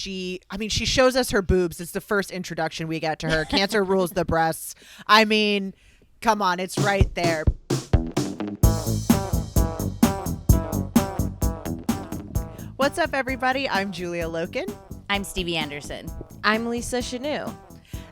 she shows us her boobs. It's the first introduction we get to her. Cancer rules the breasts. I mean, come on, it's right there. What's up, everybody? I'm Julia Loken. I'm Stevie Anderson. I'm Lisa Chanou.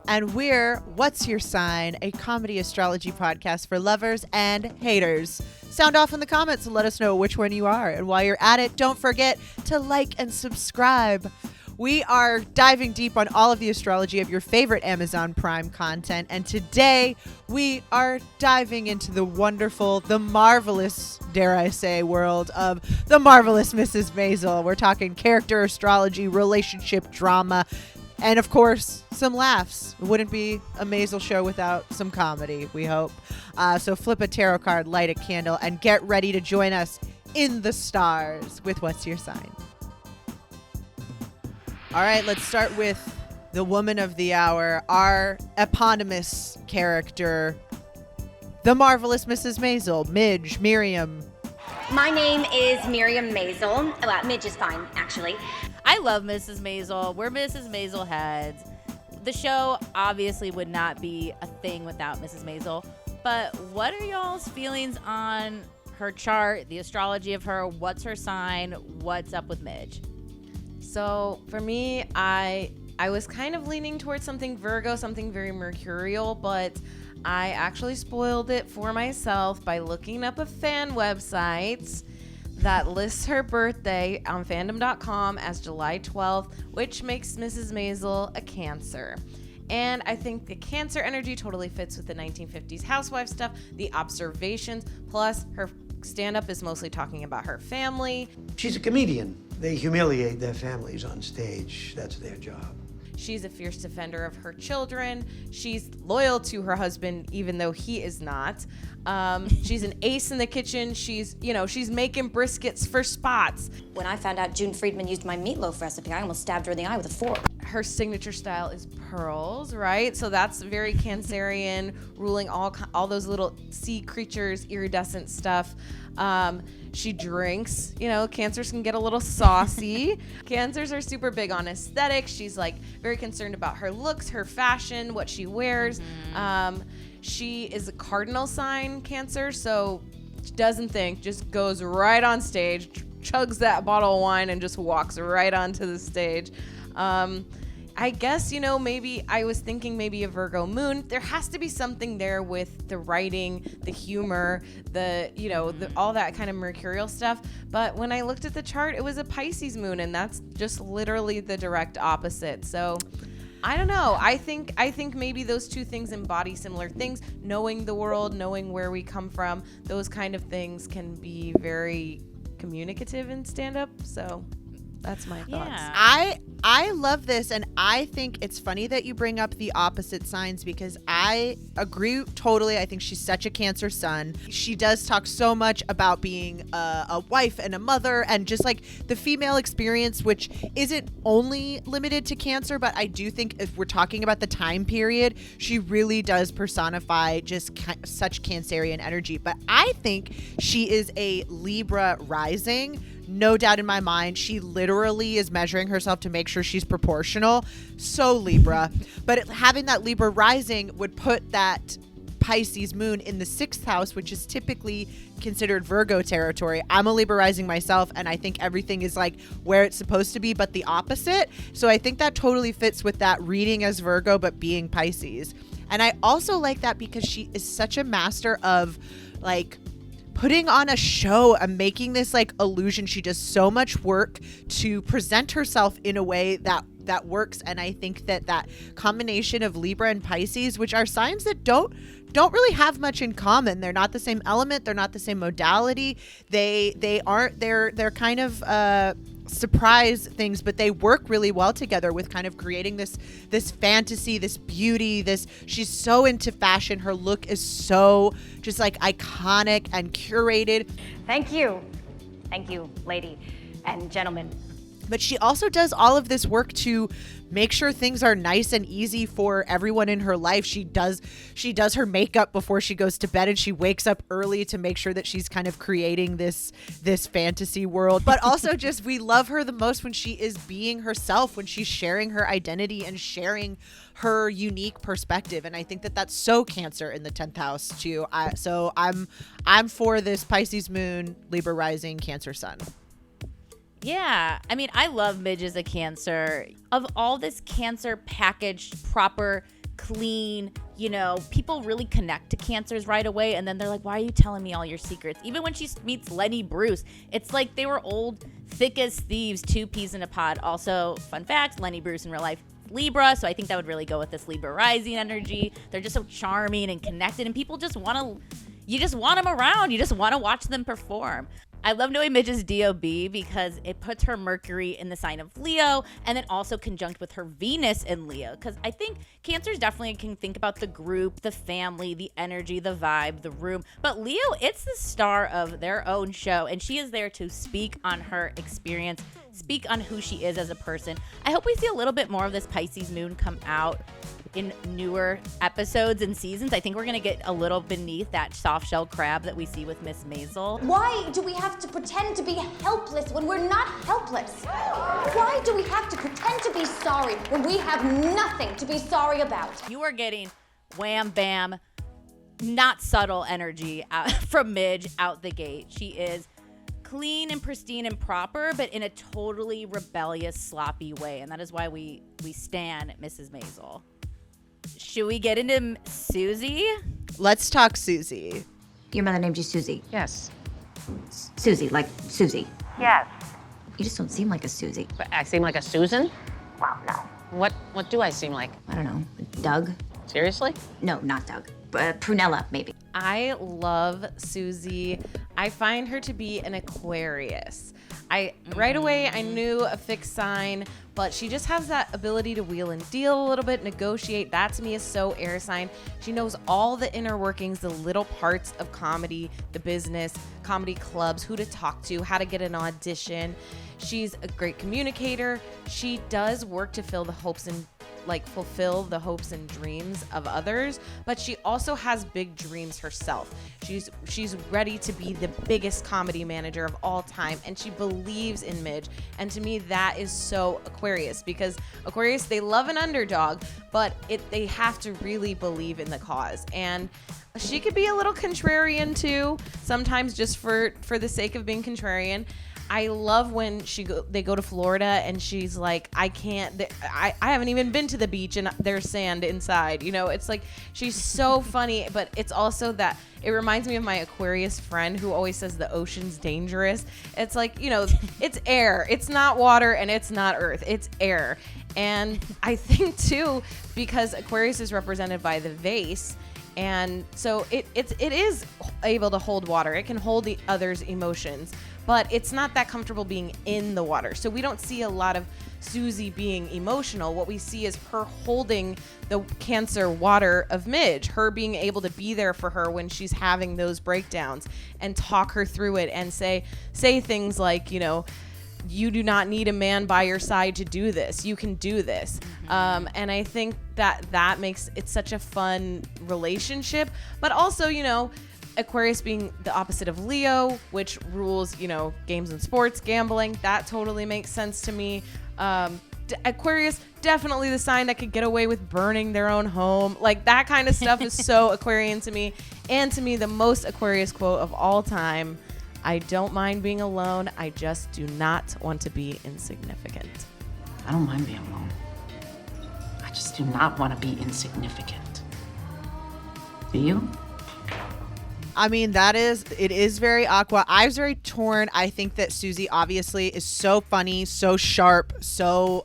And we're What's Your Sign, a comedy astrology podcast for lovers and haters. Sound off in the comments and let us know which one you are. And while you're at it, don't forget to like and subscribe. We are diving deep on all of the astrology of your favorite Amazon Prime content. And today we are diving into the wonderful, the marvelous, dare I say, world of the marvelous Mrs. Maisel. We're talking character astrology, relationship drama, and of course, some laughs. It wouldn't be a Maisel show without some comedy, we hope. So flip a tarot card, light a candle, and get ready to join us in the stars with What's Your Sign? All right, let's start with the woman of the hour, our eponymous character, the marvelous Mrs. Maisel, Midge, Miriam. My name is Miriam Maisel. Well, Midge is fine, actually. I love Mrs. Maisel. We're Mrs. Maisel heads. The show obviously would not be a thing without Mrs. Maisel. But what are y'all's feelings on her chart, the astrology of her? What's her sign? What's up with Midge? So for me, I was kind of leaning towards something Virgo, something very mercurial, but I actually spoiled it for myself by looking up a fan website that lists her birthday on fandom.com as July 12th, which makes Mrs. Maisel a Cancer. And I think the Cancer energy totally fits with the 1950s housewife stuff, the observations, plus her stand-up is mostly talking about her family. She's a comedian. They humiliate their families on stage. That's their job. She's a fierce defender of her children. She's loyal to her husband, even though he is not. She's an ace in the kitchen. She's making briskets for spots. When I found out June Friedman used my meatloaf recipe, I almost stabbed her in the eye with a fork. Her signature style is pearls, right? So that's very Cancerian, ruling all those little sea creatures, iridescent stuff. She drinks, Cancers can get a little saucy. Cancers are super big on aesthetics. She's like very concerned about her looks, her fashion, what she wears. She is a cardinal sign Cancer, so she doesn't think, just goes right on stage, chugs that bottle of wine and just walks right onto the stage. I guess, maybe I was thinking maybe a Virgo moon. There has to be something there with the writing, the humor, all that kind of mercurial stuff. But when I looked at the chart, it was a Pisces moon, and that's just literally the direct opposite. So I don't know. I think maybe those two things embody similar things. Knowing the world, knowing where we come from, those kind of things can be very communicative in stand-up. So that's my thoughts. Yeah. I love this, and I think it's funny that you bring up the opposite signs because I agree totally. I think she's such a Cancer sun. She does talk so much about being a wife and a mother and just like the female experience, which isn't only limited to Cancer, but I do think if we're talking about the time period, she really does personify just such Cancerian energy. But I think she is a Libra rising. No doubt in my mind, she literally is measuring herself to make sure she's proportional. So Libra. But having that Libra rising would put that Pisces moon in the 6th house, which is typically considered Virgo territory. I'm a Libra rising myself, and I think everything is like where it's supposed to be, but the opposite. So I think that totally fits with that reading as Virgo, but being Pisces. And I also like that because she is such a master of like putting on a show and making this like illusion. She does so much work to present herself in a way that works. And I think that combination of Libra and Pisces, which are signs that don't really have much in common. They're not the same element. They're not the same modality. They're kind of surprise things, but they work really well together with kind of creating this fantasy, this beauty, she's so into fashion. Her look is so just like iconic and curated. Thank you. Thank you, lady and gentlemen. But she also does all of this work to make sure things are nice and easy for everyone in her life. She does her makeup before she goes to bed, and she wakes up early to make sure that she's kind of creating this fantasy world. But also just, we love her the most when she is being herself, when she's sharing her identity and sharing her unique perspective. And I think that that's so Cancer in the 10th house too. So I'm for this Pisces moon, Libra rising, Cancer sun. Yeah, I mean, I love Midge as a Cancer. Of all this Cancer packaged, proper, clean, people really connect to Cancers right away, and then they're like, why are you telling me all your secrets? Even when she meets Lenny Bruce, it's like they were old, thick as thieves, 2 peas in a pod. Also, fun fact, Lenny Bruce in real life, Libra, so I think that would really go with this Libra rising energy. They're just so charming and connected, and people just you just want them around. You just want to watch them perform. I love knowing Midge's DOB because it puts her Mercury in the sign of Leo, and then also conjunct with her Venus in Leo. Because I think Cancers definitely can think about the group, the family, the energy, the vibe, the room. But Leo, it's the star of their own show, and she is there to speak on her experience, speak on who she is as a person. I hope we see a little bit more of this Pisces moon come out in newer episodes and seasons. I think we're going to get a little beneath that soft shell crab that we see with Miss Maisel. Why do we have to pretend to be helpless when we're not helpless? Why do we have to pretend to be sorry when we have nothing to be sorry about? You are getting wham bam, not subtle energy from Midge out the gate. She is clean and pristine and proper, but in a totally rebellious, sloppy way. And that is why we stan Mrs. Maisel. Should we get into Susie? Let's talk Susie. Your mother named you Susie? Yes. Susie, like Susie? Yes. You just don't seem like a Susie. But I seem like a Susan? Well, no. What do I seem like? I don't know. Doug? Seriously? No, not Doug. Prunella, maybe. I love Susie. I find her to be an Aquarius. Right away I knew a fixed sign, but she just has that ability to wheel and deal a little bit, negotiate. That to me is so air sign. She knows all the inner workings, the little parts of comedy, the business, comedy clubs, who to talk to, how to get an audition. She's a great communicator. She does work to fulfill the hopes and dreams of others, but she also has big dreams herself. She's ready to be the biggest comedy manager of all time, and she believes in Midge. And to me, that is so Aquarius, because Aquarius, they love an underdog, but they have to really believe in the cause. And she could be a little contrarian too, sometimes just for the sake of being contrarian. I love when they go to Florida and she's like, I haven't even been to the beach and there's sand inside. It's like, she's so funny, but it's also that it reminds me of my Aquarius friend who always says the ocean's dangerous. It's like, it's air. It's not water and it's not earth. It's air. And I think too, because Aquarius is represented by the vase, and so it is able to hold water. It can hold the other's emotions, but it's not that comfortable being in the water. So we don't see a lot of Susie being emotional. What we see is her holding the Cancer water of Midge, her being able to be there for her when she's having those breakdowns and talk her through it and say things like, you do not need a man by your side to do this. You can do this. And I think that makes it such a fun relationship. But also, Aquarius being the opposite of Leo, which rules, games and sports, gambling. That totally makes sense to me. Aquarius, definitely the sign that could get away with burning their own home. Like, that kind of stuff is so Aquarian to me. And to me, the most Aquarius quote of all time: I don't mind being alone. I just do not want to be insignificant. I don't mind being alone. I just do not want to be insignificant. Do you? I mean, it is very Aqua. I was very torn. I think that Susie obviously is so funny, so sharp, so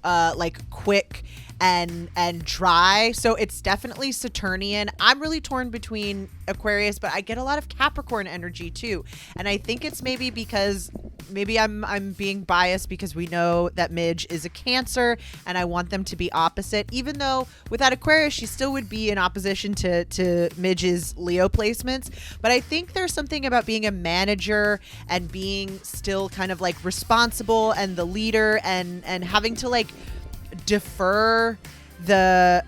quick and dry. So it's definitely Saturnian. I'm really torn between Aquarius, but I get a lot of Capricorn energy too. And I think it's maybe because maybe I'm being biased because we know that Midge is a Cancer and I want them to be opposite, even though without Aquarius she still would be in opposition to Midge's Leo placements. But I think there's something about being a manager and being still kind of like responsible and the leader and having to like defer the,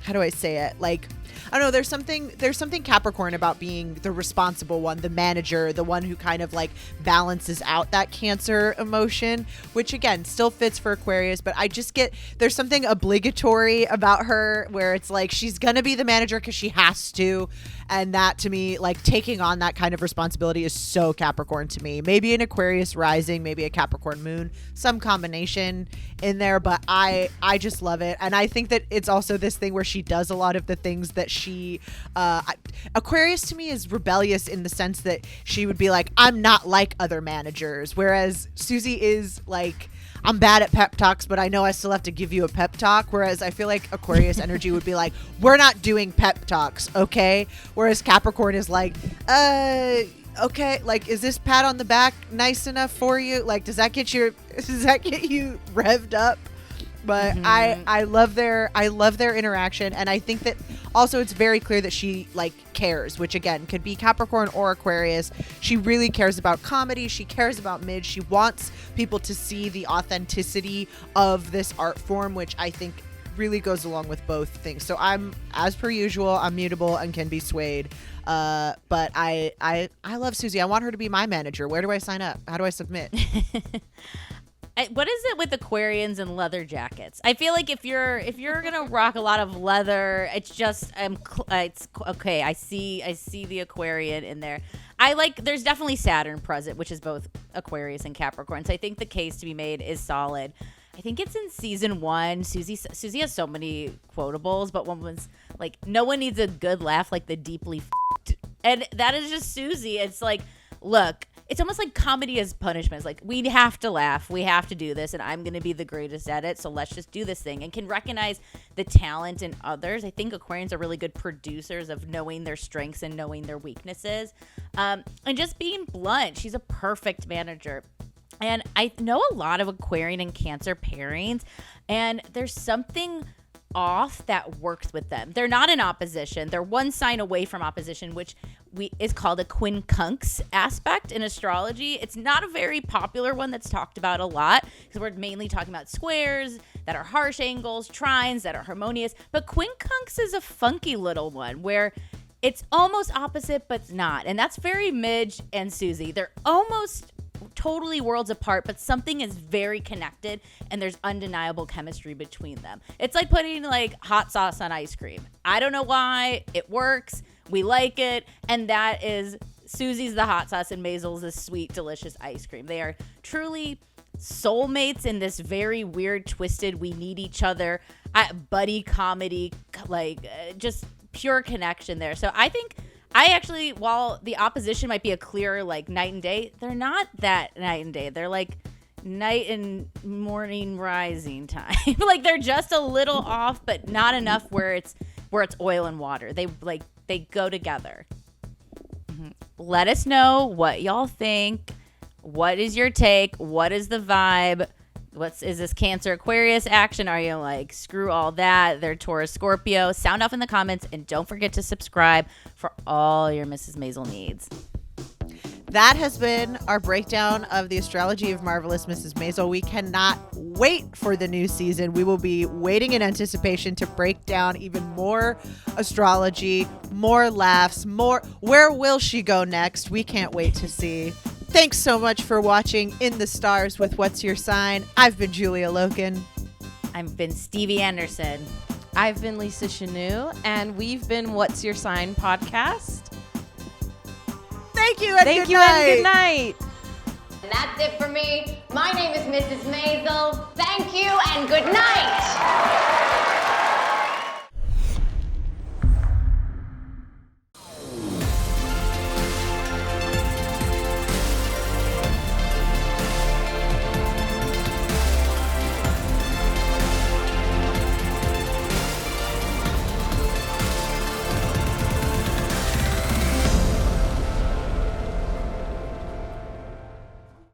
how do I say it, like, I don't know, there's something Capricorn about being the responsible one, the manager, the one who kind of like balances out that Cancer emotion, which again still fits for Aquarius, but I just get, there's something obligatory about her where it's like she's gonna be the manager because she has to, and that to me, like taking on that kind of responsibility is so Capricorn to me. Maybe an Aquarius rising, maybe a Capricorn moon, some combination in there, but I just love it. And I think that it's also this thing where she does a lot of the things that she Aquarius to me is rebellious in the sense that she would be like, I'm not like other managers, whereas Susie is like, I'm bad at pep talks, but I know I still have to give you a pep talk. Whereas I feel like Aquarius energy would be like, we're not doing pep talks, okay? Whereas Capricorn is like, okay, like, is this pat on the back nice enough for you? Like, does that get you revved up? But I love their interaction, and I think that also it's very clear that she like cares, which again could be Capricorn or Aquarius. She really cares about comedy. She cares about Midge. She wants people to see the authenticity of this art form, which I think really goes along with both things. So I'm, as per usual, I'm mutable and can be swayed. But I love Susie. I want her to be my manager. Where do I sign up? How do I submit? What is it with Aquarians and leather jackets? I feel like if you're gonna rock a lot of leather, it's just it's okay. I see the Aquarian in there. There's definitely Saturn present, which is both Aquarius and Capricorn. So I think the case to be made is solid. I think it's in season 1. Susie has so many quotables, but one was like, "No one needs a good laugh like the deeply f***ed," and that is just Susie. It's like, look. It's almost like comedy as punishment. It's like, we have to laugh. We have to do this, and I'm going to be the greatest at it, so let's just do this thing. And can recognize the talent in others. I think Aquarians are really good producers of knowing their strengths and knowing their weaknesses. And just being blunt. She's a perfect manager. And I know a lot of Aquarian and Cancer pairings, and there's something off that works with them. They're not in opposition. They're one sign away from opposition, which is called a quincunx aspect in astrology. It's not a very popular one that's talked about a lot because we're mainly talking about squares that are harsh angles, trines that are harmonious. But quincunx is a funky little one where it's almost opposite, but not. And that's very Midge and Susie. They're almost totally worlds apart, but something is very connected and there's undeniable chemistry between them. It's like putting like hot sauce on ice cream. I don't know why. It works. We like it. And that is Susie's the hot sauce and Maisel's the sweet, delicious ice cream. They are truly soulmates in this very weird, twisted, we need each other, buddy comedy, just pure connection there. So I think while the opposition might be a clear like night and day, they're not that night and day. They're like night and morning rising time. Like they're just a little off, but not enough where it's oil and water. They go together. Mm-hmm. Let us know what y'all think. What is your take? What is the vibe? Is this Cancer Aquarius action? Are you like, screw all that? They're Taurus Scorpio. Sound off in the comments, and don't forget to subscribe for all your Mrs. Maisel needs. That has been our breakdown of the astrology of Marvelous Mrs. Maisel. We cannot wait for the new season. We will be waiting in anticipation to break down even more astrology, more laughs, more. Where will she go next? We can't wait to see. Thanks so much for watching In the Stars with What's Your Sign. I've been Julia Loken. I've been Stevie Anderson. I've been Lisa Chanou, and we've been What's Your Sign podcast. Thank you and Thank good you night. and good night. And that's it for me. My name is Mrs. Maisel. Thank you and good night.